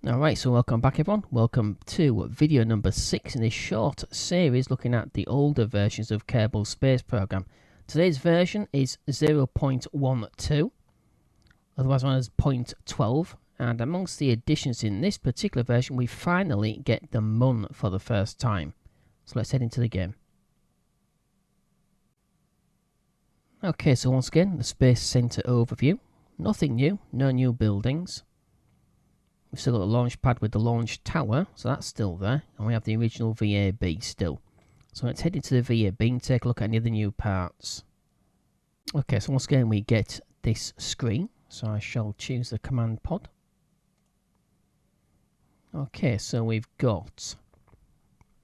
Alright, so welcome back everyone. Welcome to video number 6 in this short series looking at the older versions of Kerbal Space Program. Today's version is 0.12, otherwise known as 0.12, and amongst the additions in this particular version we finally get the Mun for the first time. So let's head into the game. Okay, so once again, the Space Center overview. Nothing new, no new buildings. We've still got the launch pad with the launch tower, so that's still there. And we have the original VAB still. So let's head into the VAB and take a look at any of the new parts. Okay, so once again we get this screen. So I shall choose the command pod. Okay, so we've got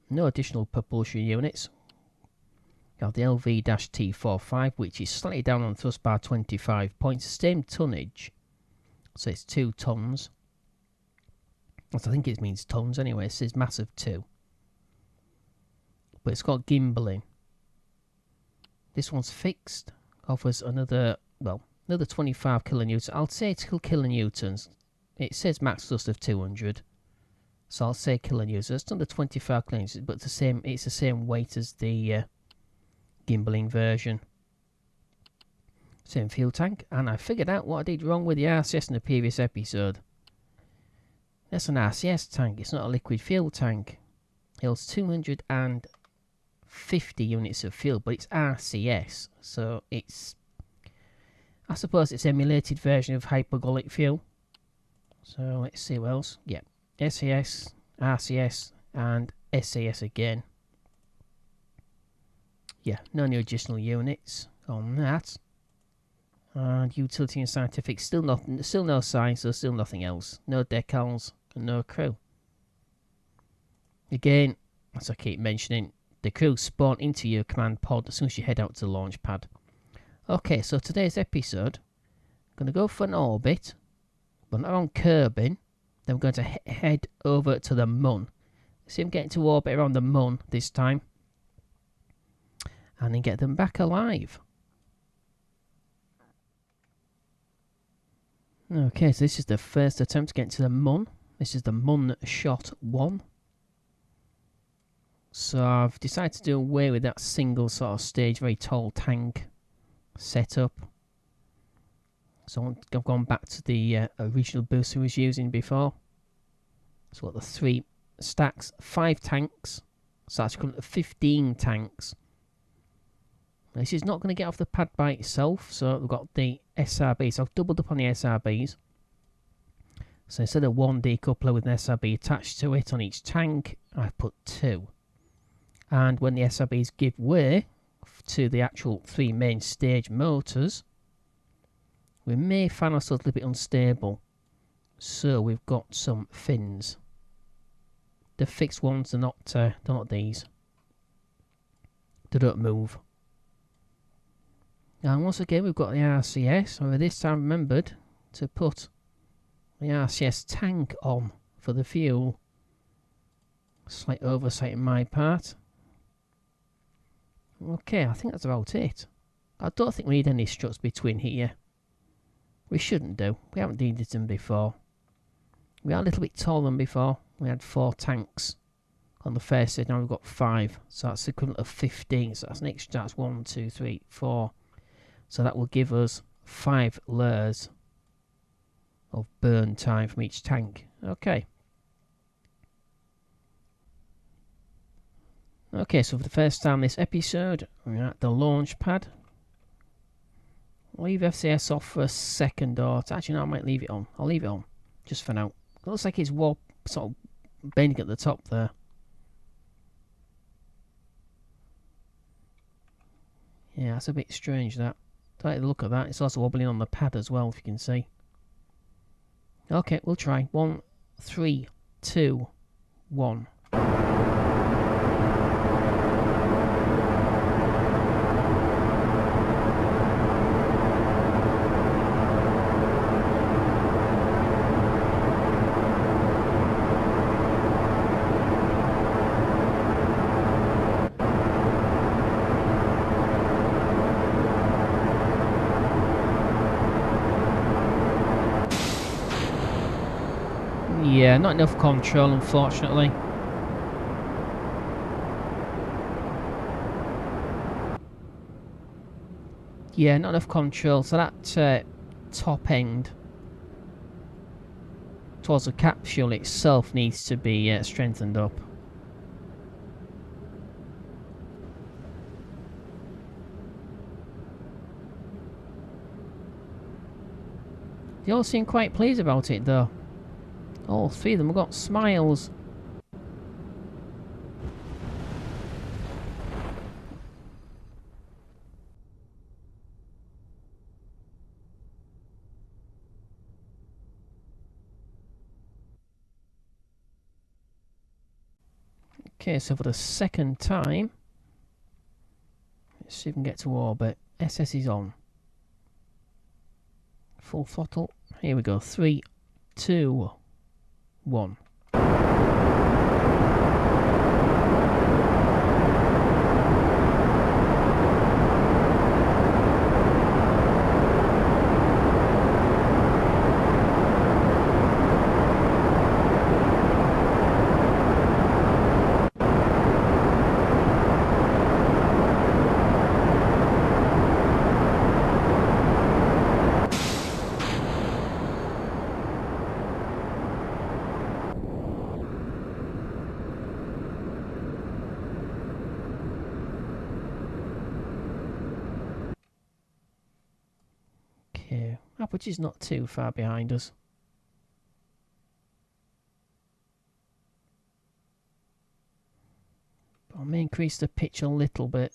no additional propulsion units. We have the LV-T45, which is slightly down on thrust bar 25 points. Same tonnage. So it's 2 tons. I think it means tons anyway. It says massive 2. But it's got gimbaling. This one's fixed. Offers another 25 kilonewtons. I'll say it's kilonewtons. It says max thrust of 200. So I'll say kilonewtons. It's under 25 kilonewtons, but it's the same weight as the gimbaling version. Same fuel tank. And I figured out what I did wrong with the RCS in the previous episode. That's an RCS tank, it's not a liquid fuel tank. It holds 250 units of fuel, but it's RCS, so it's, I suppose it's an emulated version of hypergolic fuel. So let's see what else. Yeah, SAS, RCS, and SAS again. Yeah, no new additional units on that. And utility and scientific, still no science, so still nothing else. No decals and no crew. Again, as I keep mentioning, the crew spawn into your command pod as soon as you head out to the launch pad. Okay, so today's episode, I'm going to go for an orbit, but not on Kerbin. Then we're going to head over to the Mun. See them getting to orbit around the Mun this time. And then get them back alive. Okay, so this is the first attempt to get to the Mun. This is the Mun Shot 1. So I've decided to do away with that single sort of stage, very tall tank setup. So I've gone back to the original booster I was using before. So we've got the 3 stacks, 5 tanks. So that's equivalent to 15 tanks. This is not going to get off the pad by itself, so we've got the SRBs. So I've doubled up on the SRBs. So instead of 1 decoupler with an SRB attached to it on each tank, I've put 2. And when the SRBs give way to the actual 3 main stage motors, we may find ourselves a little bit unstable. So we've got some fins. The fixed ones are not these. They don't move. And once again we've got the RCS, however this time remembered to put the RCS tank on for the fuel. Slight oversight on my part. Okay, I think that's about it. I don't think we need any struts between here. We shouldn't do. We haven't needed them before. We are a little bit taller than before. We had 4 tanks on the first side, now we've got 5. So that's the equivalent of 15. So that's an extra, that's 1, 2, 3, 4. So that will give us 5 layers of burn time from each tank. Okay. Okay, so for the first time this episode, we're at the launch pad. I'll leave FCS off for a second, or actually no, I might leave it on. I'll leave it on, just for now. It looks like it's sort of bending at the top there. Yeah, that's a bit strange that. Take a look at that. It's also wobbling on the pad as well, if you can see. Okay, we'll try. 1, 3, 2, 1. Yeah, not enough control, unfortunately. Yeah, not enough control. So that top end towards the capsule itself needs to be strengthened up. They all seem quite pleased about it, though. All three of them have got smiles. Okay, so for the second time, let's see if we can get to orbit. SS is on. Full throttle. Here we go. 3, 2, 1. Okay, which is not too far behind us. But I may increase the pitch a little bit.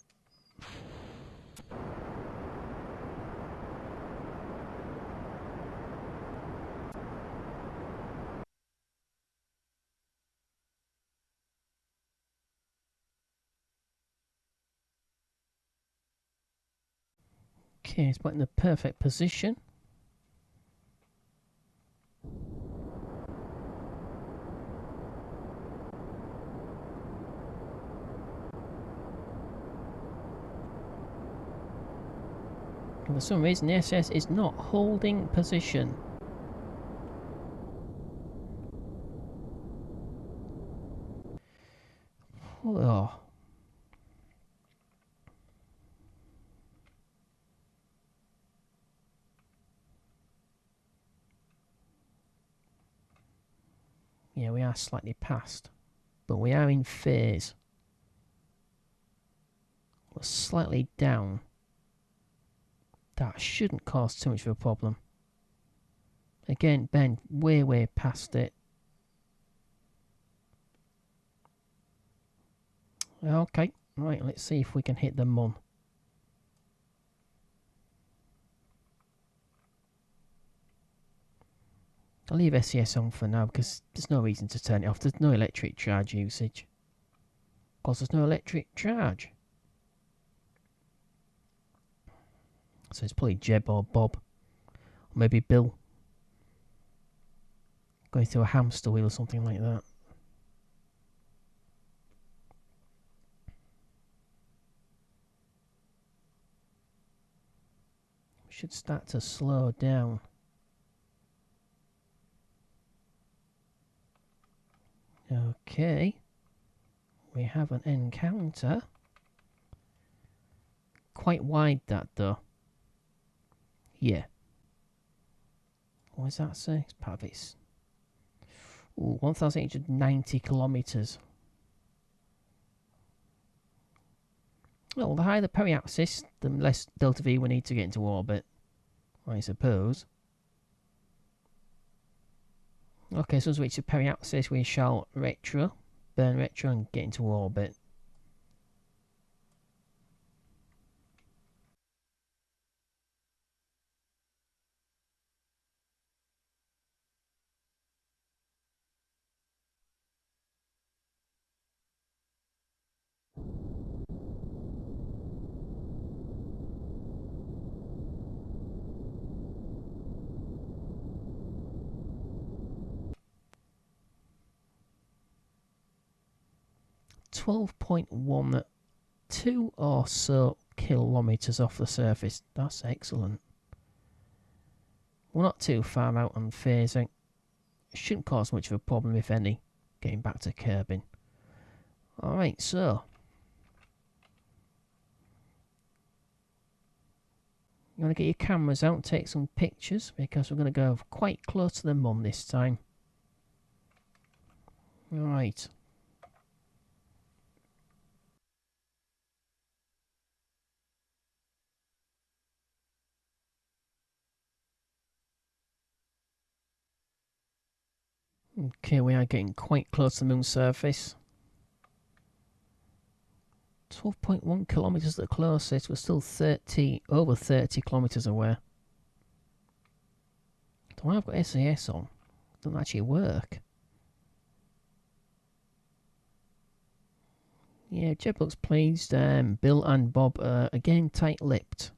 Okay, it's put in the perfect position. And for some reason the SS is not holding position. Oh. Yeah, we are slightly past, but we are in phase. We're slightly down. That shouldn't cause too much of a problem. Again, Ben, way past it. Okay, right, let's see if we can hit the mun. I'll leave SES on for now because there's no reason to turn it off. There's no electric charge usage. Of course, there's no electric charge. So it's probably Jeb or Bob. Or maybe Bill. Going through a hamster wheel or something like that. We should start to slow down. Okay. We have an encounter. Quite wide that though. Yeah. What does that say? It's part of its... Ooh, 1,890 kilometres. Well, the higher the periapsis, the less delta V we need to get into orbit, I suppose. Okay, so as we reach the periapsis, we shall retro, burn retro and get into orbit. .12 or so kilometres off the surface. That's excellent. We're not too far out on phasing. shouldn't cause much of a problem, if any, getting back to Kerbin. Alright, so you want to get your cameras out and take some pictures, because we're going to go quite close to the Mun this time. Right. Okay, we are getting quite close to the Moon's surface. 12.1 kilometres at the closest. We're still over 30 kilometres away. The one I've got SAS on doesn't actually work. Yeah, Jeb looks pleased. Bill and Bob are again tight-lipped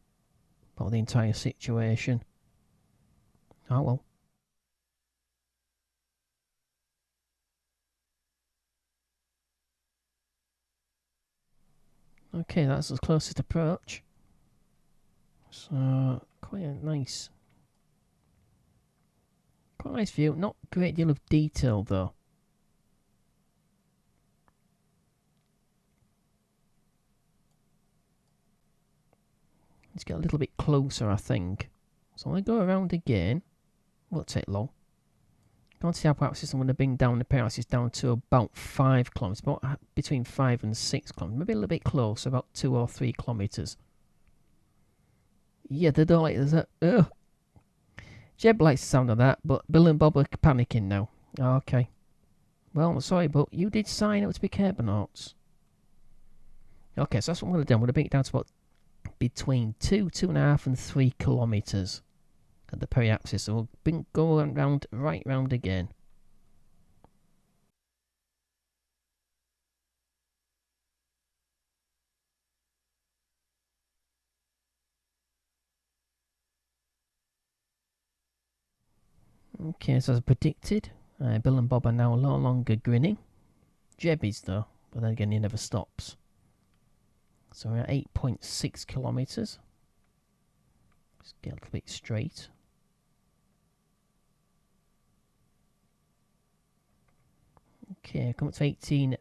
about the entire situation. Oh well. Okay, that's the closest approach. So, quite a nice view. Not a great deal of detail though. Let's get a little bit closer, I think. So I go around again. Won't take long. Go on to the apparatus. I'm going to bring down the apparatus down to about 5 kilometres. About between 5 and 6 kilometres. Maybe a little bit closer, about 2 or 3 kilometres. Yeah, they don't like that. Jeb likes the sound of that, but Bill and Bob are panicking now. Okay. Well, I'm sorry, but you did sign up to be Kerbonauts. Okay, so that's what I'm going to do. I'm going to bring it down to about between 2.5 and 3 kilometres at the periapsis. So we'll go around, right round again. Okay, so as predicted, Bill and Bob are now no longer grinning. Jeb is though, but then again he never stops. So we're at 8.6 kilometres. Let's get a little bit straight. Okay, come up to 18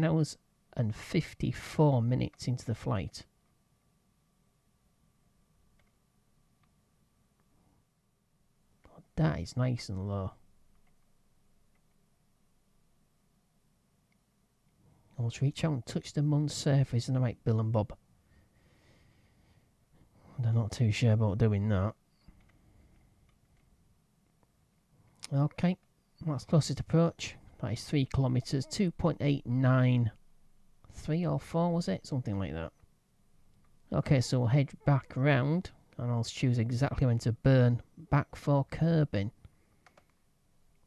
hours and 54 minutes into the flight. Oh, that is nice and low. I'll reach out and touch the Mun's surface, and I might Bill and Bob. They're not too sure about doing that. Okay, that's closest approach. That is 3 kilometres, 2.89, 3 or 4 was it? Something like that. Okay, so we'll head back round, and I'll choose exactly when to burn back for Kerbin.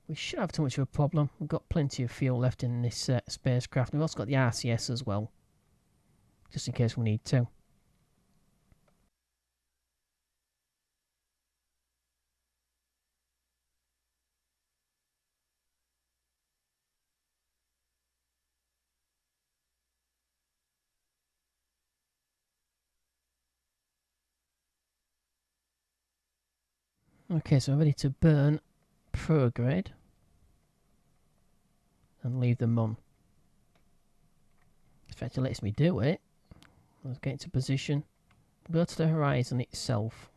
We shouldn't have too much of a problem. We've got plenty of fuel left in this spacecraft. We've also got the RCS as well, just in case we need to. Okay, so I'm ready to burn prograde and leave them on. In fact, it lets me do it. Let's get into position. Go to the horizon itself.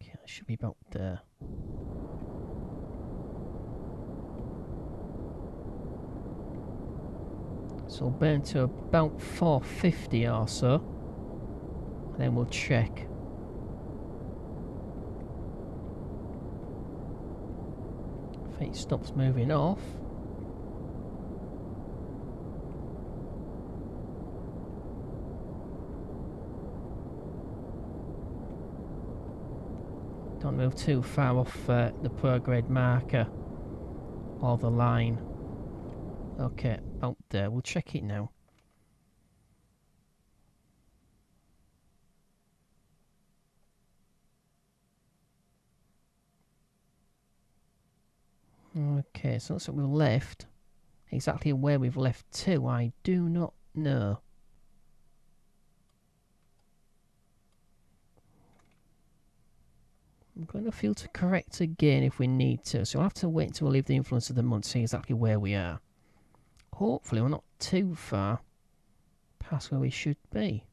Okay, that should be about there. So we'll burn to about 450 or so. And then we'll check. If it stops moving off. Don't move too far off the prograde marker or the line. Okay, out there. We'll check it now. Okay, so that's what we've left. Exactly where we've left to, I do not know. I'm going to filter correct again if we need to. So I'll have to wait until we leave the influence of the month to see exactly where we are. Hopefully we're not too far past where we should be.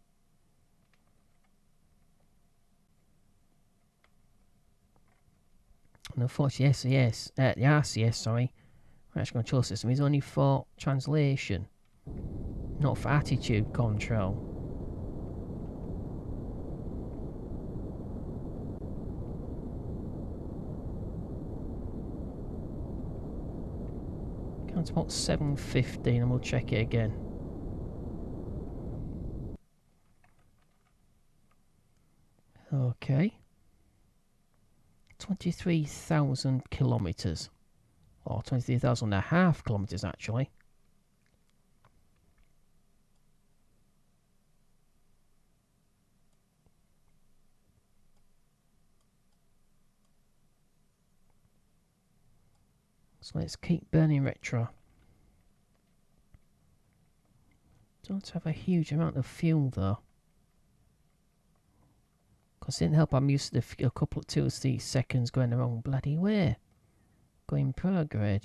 And unfortunately, the RCS, sorry, Reaction Control System is only for translation, not for attitude control. Count about 7:15 and we'll check it again. Okay. 23,000 kilometres. Or 23,500 kilometres actually. So let's keep burning retro. Don't have a huge amount of fuel though. Because it didn't help I'm used to a couple of 2 or 3 seconds going the wrong bloody way. Going prograde.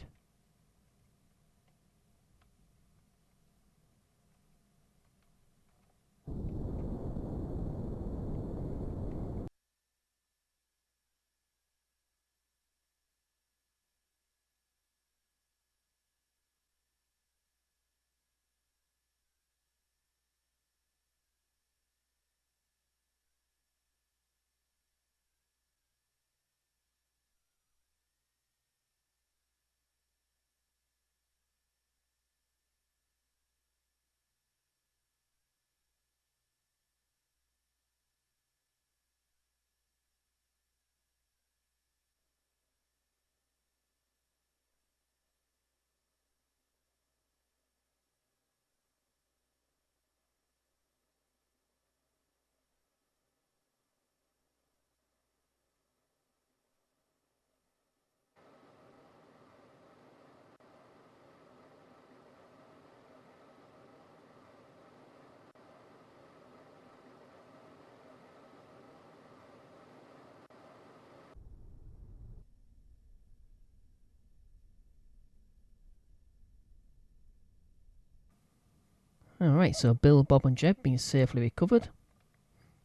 Alright, so Bill, Bob and Jeb being safely recovered.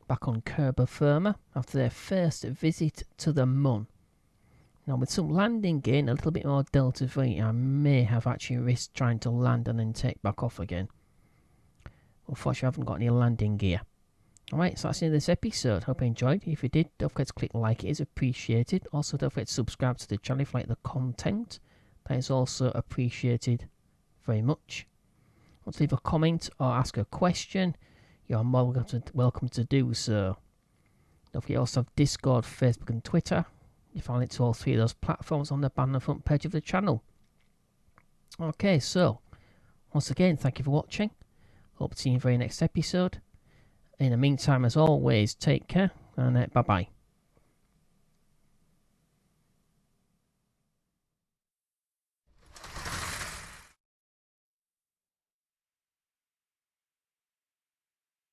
Back on Kerbal Firma after their first visit to the Moon. Now with some landing gear and a little bit more Delta V, I may have actually risked trying to land and then take back off again. Unfortunately I haven't got any landing gear. Alright, so that's the end of this episode. Hope you enjoyed. If you did, don't forget to click like, it is appreciated. Also don't forget to subscribe to the channel if you like the content. That is also appreciated very much. Want to leave a comment or ask a question, you're more welcome to do so. Don't forget also have Discord, Facebook and Twitter. You find it to all 3 of those platforms on the banner front page of the channel. Okay, so once again, thank you for watching. Hope to see you in the very next episode. In the meantime, as always, take care and bye bye.